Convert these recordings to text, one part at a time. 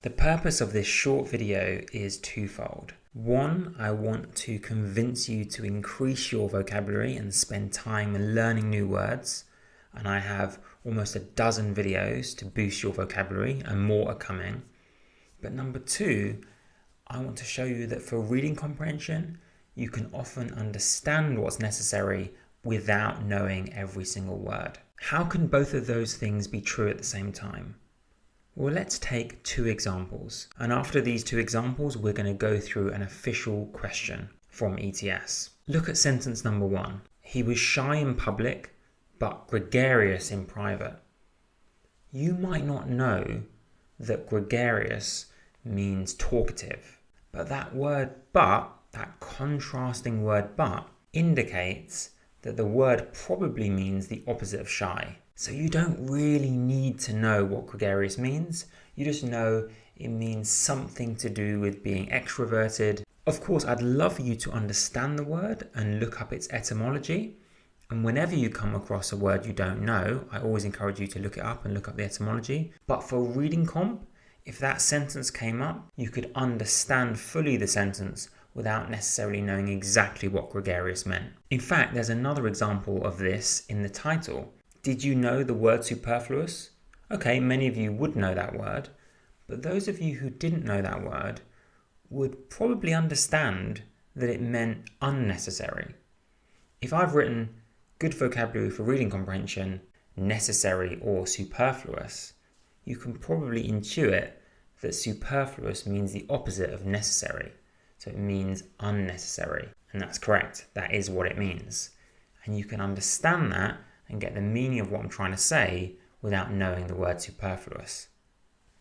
The purpose of this short video is twofold. One, I want to convince you to increase your vocabulary and spend time learning new words. And I have almost a dozen videos to boost your vocabulary and more are coming. But number two, I want to show you that for reading comprehension, you can often understand what's necessary without knowing every single word. How can both of those things be true at the same time? Well, let's take two examples. And after these two examples, we're going to go through an official question from ETS. Look at sentence number one. He was shy in public, but gregarious in private. You might not know that gregarious means talkative, but that word but, that contrasting word but, indicates that the word probably means the opposite of shy. So you don't really need to know what gregarious means. You just know it means something to do with being extroverted. Of course, I'd love for you to understand the word and look up its etymology. And whenever you come across a word you don't know, I always encourage you to look it up and look up the etymology. But for reading comp, if that sentence came up, you could understand fully the sentence without necessarily knowing exactly what gregarious meant. In fact, there's another example of this in the title. Did you know the word superfluous? Okay, many of you would know that word, but those of you who didn't know that word would probably understand that it meant unnecessary. If I've written good vocabulary for reading comprehension, necessary or superfluous, you can probably intuit that superfluous means the opposite of necessary. So it means unnecessary. And that's correct. That is what it means. And you can understand that and get the meaning of what I'm trying to say without knowing the word superfluous.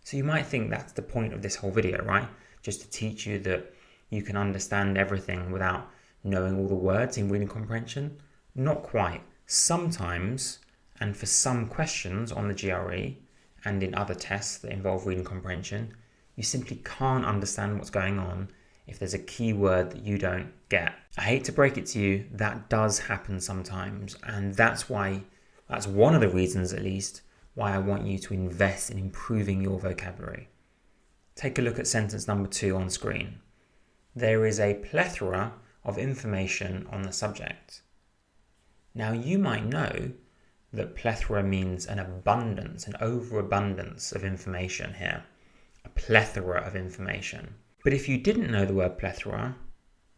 So you might think that's the point of this whole video, right? Just to teach you that you can understand everything without knowing all the words in reading comprehension. Not quite. Sometimes, and for some questions on the GRE and in other tests that involve reading comprehension, you simply can't understand what's going on if there's a key word that you don't get. I hate to break it to you, that does happen sometimes. And that's one of the reasons at least, why I want you to invest in improving your vocabulary. Take a look at sentence number 2 on screen. There is a plethora of information on the subject. Now you might know that plethora means an abundance, an overabundance of information here. A plethora of information. But if you didn't know the word plethora,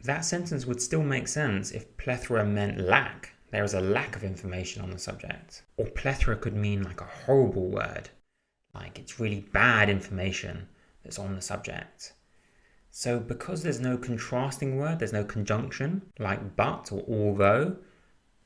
that sentence would still make sense if plethora meant lack. There is a lack of information on the subject. Or plethora could mean like a horrible word, like it's really bad information that's on the subject. So because there's no contrasting word, there's no conjunction, like but or although,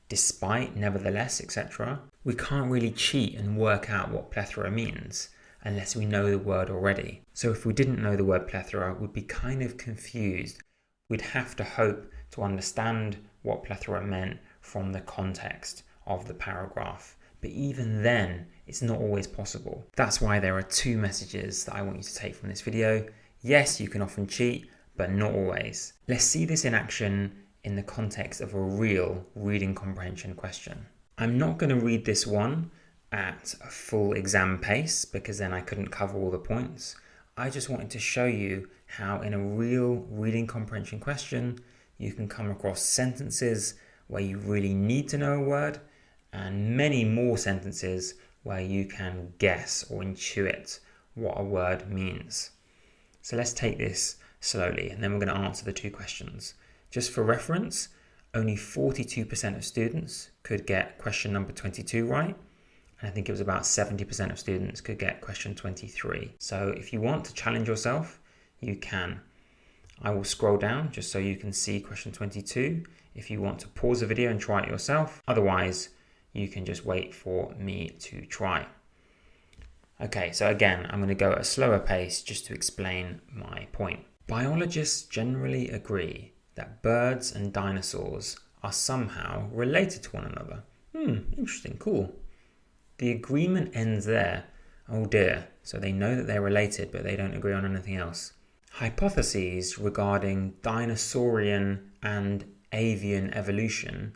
despite, nevertheless, etc., we can't really cheat and work out what plethora means unless we know the word already. So if we didn't know the word plethora, we'd be kind of confused. We'd have to hope to understand what plethora meant from the context of the paragraph. But even then, it's not always possible. That's why there are two messages that I want you to take from this video. Yes, you can often cheat, but not always. Let's see this in action in the context of a real reading comprehension question. I'm not going to read this one at a full exam pace because then I couldn't cover all the points. I just wanted to show you how in a real reading comprehension question you can come across sentences where you really need to know a word and many more sentences where you can guess or intuit what a word means. So let's take this slowly and then we're going to answer the two questions. Just for reference, only 42% of students could get question number 22 right. And I think it was about 70% of students could get question 23. So if you want to challenge yourself, you can. I will scroll down just so you can see question 22 if you want to pause the video and try it yourself. Otherwise, you can just wait for me to try. Okay, so again, I'm going to go at a slower pace just to explain my point. Biologists generally agree that birds and dinosaurs are somehow related to one another. Interesting, cool. The agreement ends there. Oh dear, so they know that they're related, but they don't agree on anything else. Hypotheses regarding dinosaurian and avian evolution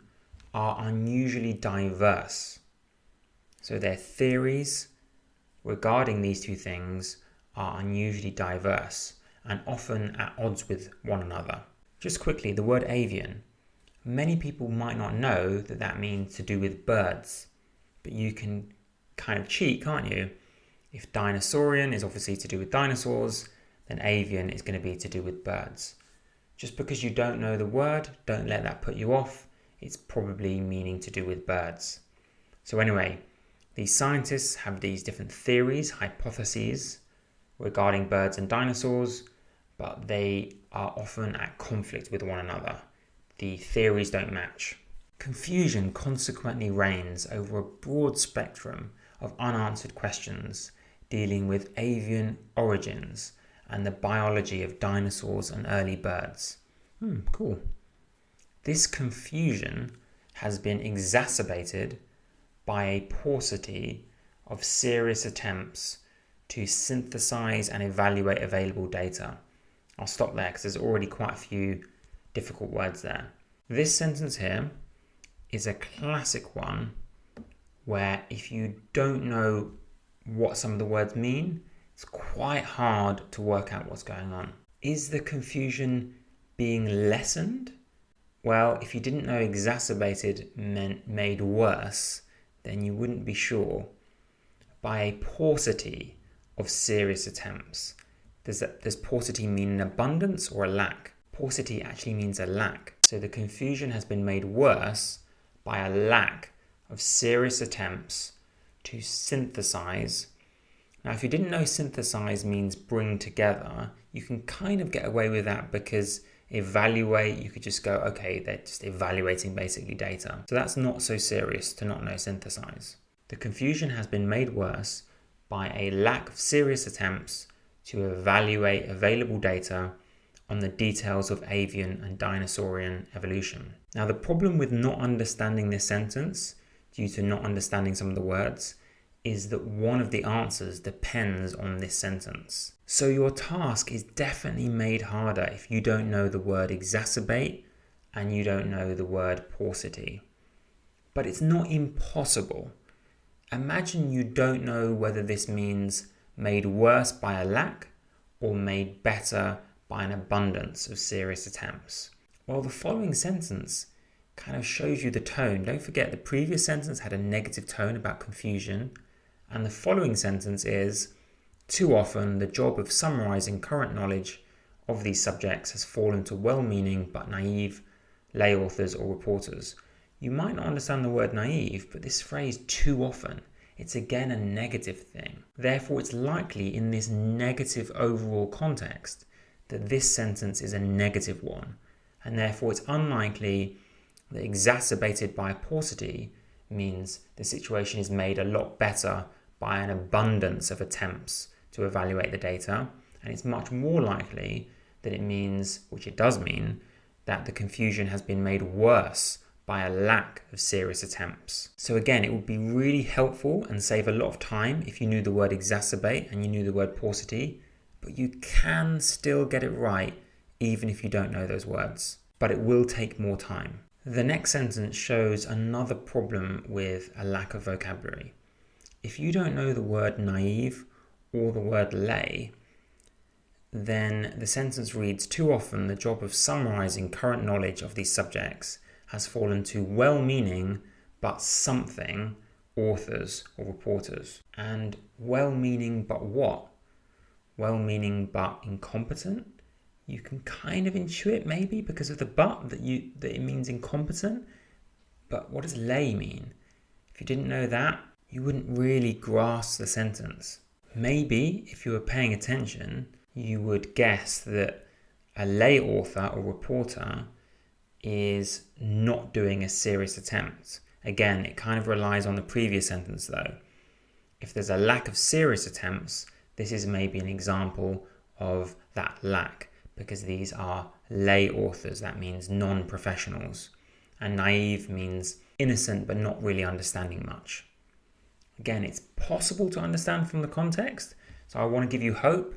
are unusually diverse. So their theories regarding these two things are unusually diverse and often at odds with one another. Just quickly, the word avian. Many people might not know that that means to do with birds, but you can kind of cheat, can't you? If dinosaurian is obviously to do with dinosaurs, then avian is going to be to do with birds. Just because you don't know the word, don't let that put you off. It's probably meaning to do with birds. So anyway, these scientists have these different theories, hypotheses regarding birds and dinosaurs, but they are often at conflict with one another. The theories don't match. Confusion consequently reigns over a broad spectrum of unanswered questions dealing with avian origins and the biology of dinosaurs and early birds. Cool. This confusion has been exacerbated by a paucity of serious attempts to synthesize and evaluate available data. I'll stop there because there's already quite a few difficult words there. This sentence here is a classic one where if you don't know what some of the words mean, it's quite hard to work out what's going on. Is the confusion being lessened? Well, if you didn't know exacerbated meant made worse, then you wouldn't be sure. By a paucity of serious attempts. Does paucity mean an abundance or a lack? Paucity actually means a lack. So the confusion has been made worse by a lack of serious attempts to synthesize. Now, if you didn't know synthesize means bring together, you can kind of get away with that because evaluate, you could just go, okay, they're just evaluating basically data. So that's not so serious to not know synthesize. The confusion has been made worse by a lack of serious attempts to evaluate available data on the details of avian and dinosaurian evolution. Now, the problem with not understanding this sentence, due to not understanding some of the words, is that one of the answers depends on this sentence. So your task is definitely made harder if you don't know the word exacerbate and you don't know the word paucity. But it's not impossible. Imagine you don't know whether this means made worse by a lack or made better by an abundance of serious attempts. Well, the following sentence kind of shows you the tone. Don't forget the previous sentence had a negative tone about confusion, and the following sentence is, too often the job of summarizing current knowledge of these subjects has fallen to well-meaning but naive lay authors or reporters. You might not understand the word naive, but this phrase too often, it's again a negative thing. Therefore, it's likely in this negative overall context that this sentence is a negative one, and therefore it's unlikely that exacerbated by paucity means the situation is made a lot better by an abundance of attempts to evaluate the data, and it's much more likely that it means, which it does mean, that the confusion has been made worse by a lack of serious attempts. So again, it would be really helpful and save a lot of time if you knew the word exacerbate and you knew the word paucity, but you can still get it right even if you don't know those words. But it will take more time. The next sentence shows another problem with a lack of vocabulary. If you don't know the word naive or the word lay, then the sentence reads, too often the job of summarizing current knowledge of these subjects has fallen to well-meaning but something authors or reporters. And well-meaning but what? Well-meaning but incompetent? You can kind of intuit maybe because of the but that it means incompetent. But what does lay mean? If you didn't know that, you wouldn't really grasp the sentence. Maybe if you were paying attention, you would guess that a lay author or reporter is not doing a serious attempt. Again, it kind of relies on the previous sentence though. If there's a lack of serious attempts, this is maybe an example of that lack, because these are lay authors. That means non-professionals. And naive means innocent but not really understanding much. Again, it's possible to understand from the context, so I want to give you hope,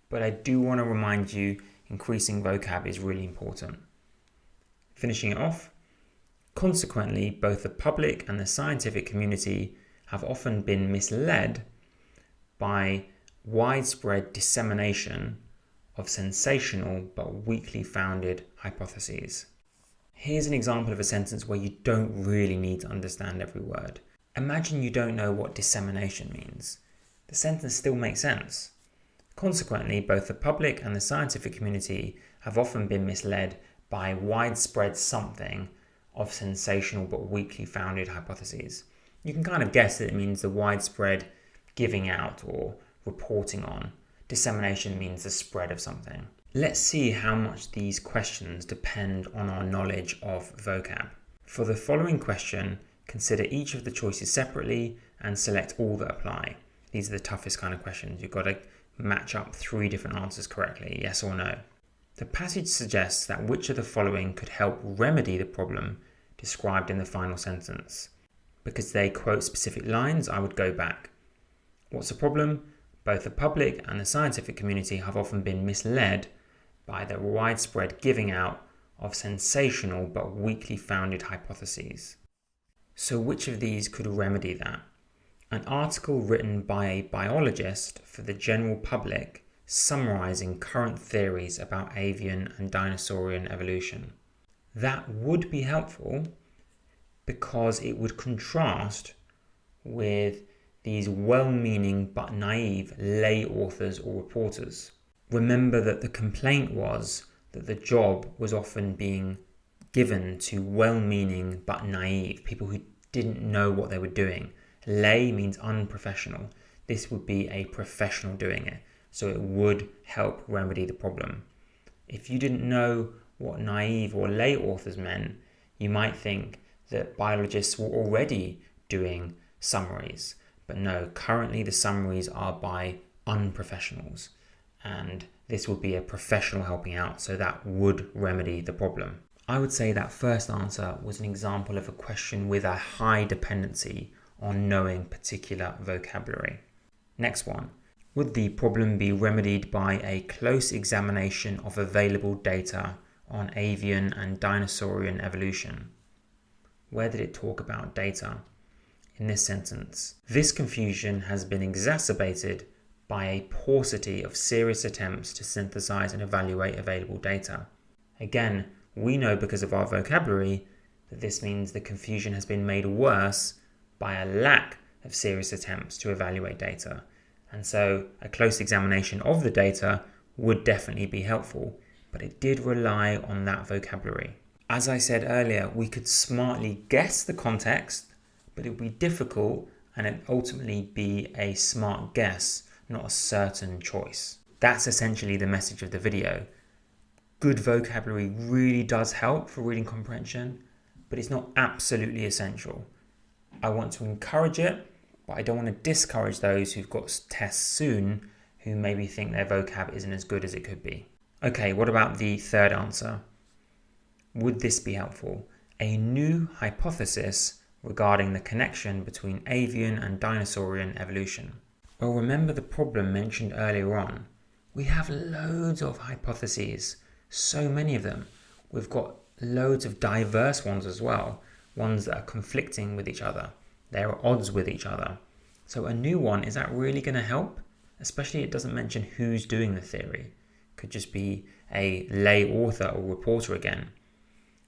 but I do want to remind you increasing vocab is really important. Finishing it off, consequently, both the public and the scientific community have often been misled by widespread dissemination of sensational but weakly founded hypotheses. Here's an example of a sentence where you don't really need to understand every word. Imagine you don't know what dissemination means. The sentence still makes sense. Consequently, both the public and the scientific community have often been misled by widespread something of sensational but weakly founded hypotheses. You can kind of guess that it means the widespread giving out or reporting on. Dissemination means the spread of something. Let's see how much these questions depend on our knowledge of vocab. For the following question, consider each of the choices separately and select all that apply. These are the toughest kind of questions. You've got to match up 3 different answers correctly, yes or no. The passage suggests that which of the following could help remedy the problem described in the final sentence. Because they quote specific lines, I would go back. What's the problem? Both the public and the scientific community have often been misled by the widespread giving out of sensational but weakly founded hypotheses. So which of these could remedy that? An article written by a biologist for the general public summarizing current theories about avian and dinosaurian evolution. That would be helpful because it would contrast with these well-meaning but naive lay authors or reporters. Remember that the complaint was that the job was often being given to well-meaning but naive, people who didn't know what they were doing. Lay means unprofessional. This would be a professional doing it, so it would help remedy the problem. If you didn't know what naive or lay authors meant, you might think that biologists were already doing summaries. But no, currently the summaries are by unprofessionals, and this would be a professional helping out, so that would remedy the problem. I would say that first answer was an example of a question with a high dependency on knowing particular vocabulary. Next one. Would the problem be remedied by a close examination of available data on avian and dinosaurian evolution? Where did it talk about data? In this sentence, this confusion has been exacerbated by a paucity of serious attempts to synthesize and evaluate available data. Again, we know because of our vocabulary that this means the confusion has been made worse by a lack of serious attempts to evaluate data. And so a close examination of the data would definitely be helpful, but it did rely on that vocabulary. As I said earlier, we could smartly guess the context, but it would be difficult and it ultimately be a smart guess, not a certain choice. That's essentially the message of the video. Good vocabulary really does help for reading comprehension, but it's not absolutely essential. I want to encourage it, but I don't want to discourage those who've got tests soon who maybe think their vocab isn't as good as it could be. Okay, what about the third answer? Would this be helpful? A new hypothesis regarding the connection between avian and dinosaurian evolution. Well, remember the problem mentioned earlier on. We have loads of hypotheses, so many of them. We've got loads of diverse ones as well, ones that are conflicting with each other. They're at odds with each other. So a new one, is that really going to help? Especially it doesn't mention who's doing the theory. Could just be a lay author or reporter again.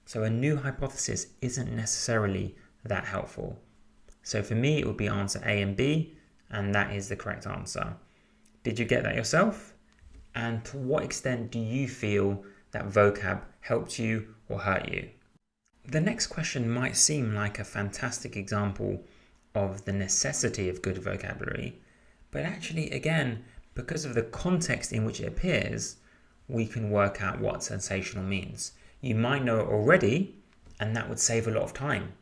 So a new hypothesis isn't necessarily that helpful. So for me, it would be answer A and B, and that is the correct answer. Did you get that yourself? And to what extent do you feel that vocab helped you or hurt you? The next question might seem like a fantastic example of the necessity of good vocabulary, but actually, again, because of the context in which it appears, we can work out what sensational means. You might know it already, and that would save a lot of time.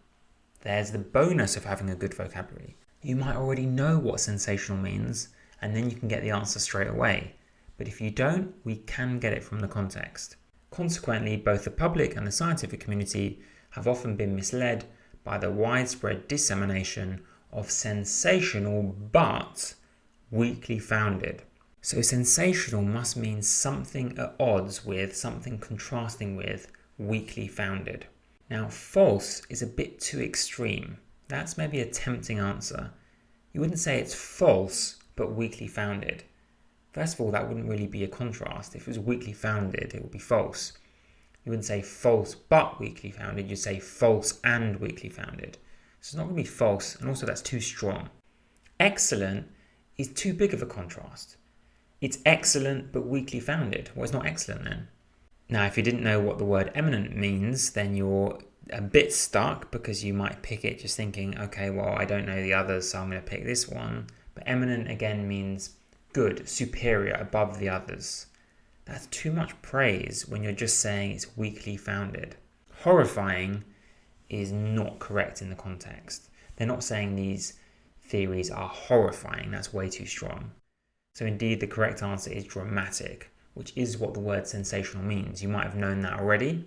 There's the bonus of having a good vocabulary. You might already know what sensational means, and then you can get the answer straight away. But if you don't, we can get it from the context. Consequently, both the public and the scientific community have often been misled by the widespread dissemination of sensational but weakly founded. So sensational must mean something at odds with, something contrasting with, weakly founded. Now, false is a bit too extreme. That's maybe a tempting answer. You wouldn't say it's false but weakly founded. First of all, that wouldn't really be a contrast. If it was weakly founded, it would be false. You wouldn't say false but weakly founded, you'd say false and weakly founded. So it's not going to be false, and also that's too strong. Excellent is too big of a contrast. It's excellent but weakly founded. Well, it's not excellent then. Now, if you didn't know what the word eminent means, then you're a bit stuck because you might pick it just thinking, okay, well, I don't know the others, so I'm going to pick this one. But eminent again means good, superior, above the others. That's too much praise when you're just saying it's weakly founded. Horrifying is not correct in the context. They're not saying these theories are horrifying. That's way too strong. So indeed, the correct answer is dramatic, which is what the word sensational means. You might have known that already,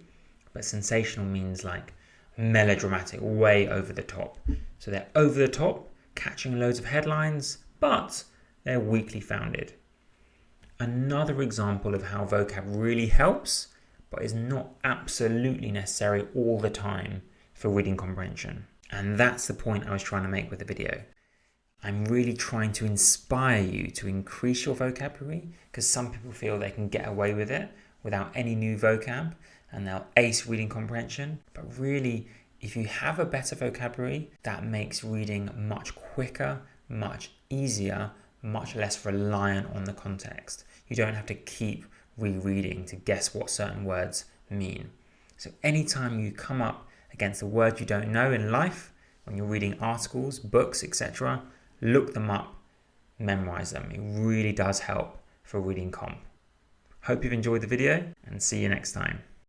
but sensational means like melodramatic, way over the top. So they're over the top, catching loads of headlines, but they're weakly founded. Another example of how vocab really helps, but is not absolutely necessary all the time for reading comprehension. And that's the point I was trying to make with the video. I'm really trying to inspire you to increase your vocabulary, because some people feel they can get away with it without any new vocab and they'll ace reading comprehension. But really, if you have a better vocabulary, that makes reading much quicker, much easier, much less reliant on the context. You don't have to keep rereading to guess what certain words mean. So anytime you come up against a word you don't know in life, when you're reading articles, books, etc., look them up, memorize them. It really does help for reading comp. Hope you've enjoyed the video and see you next time.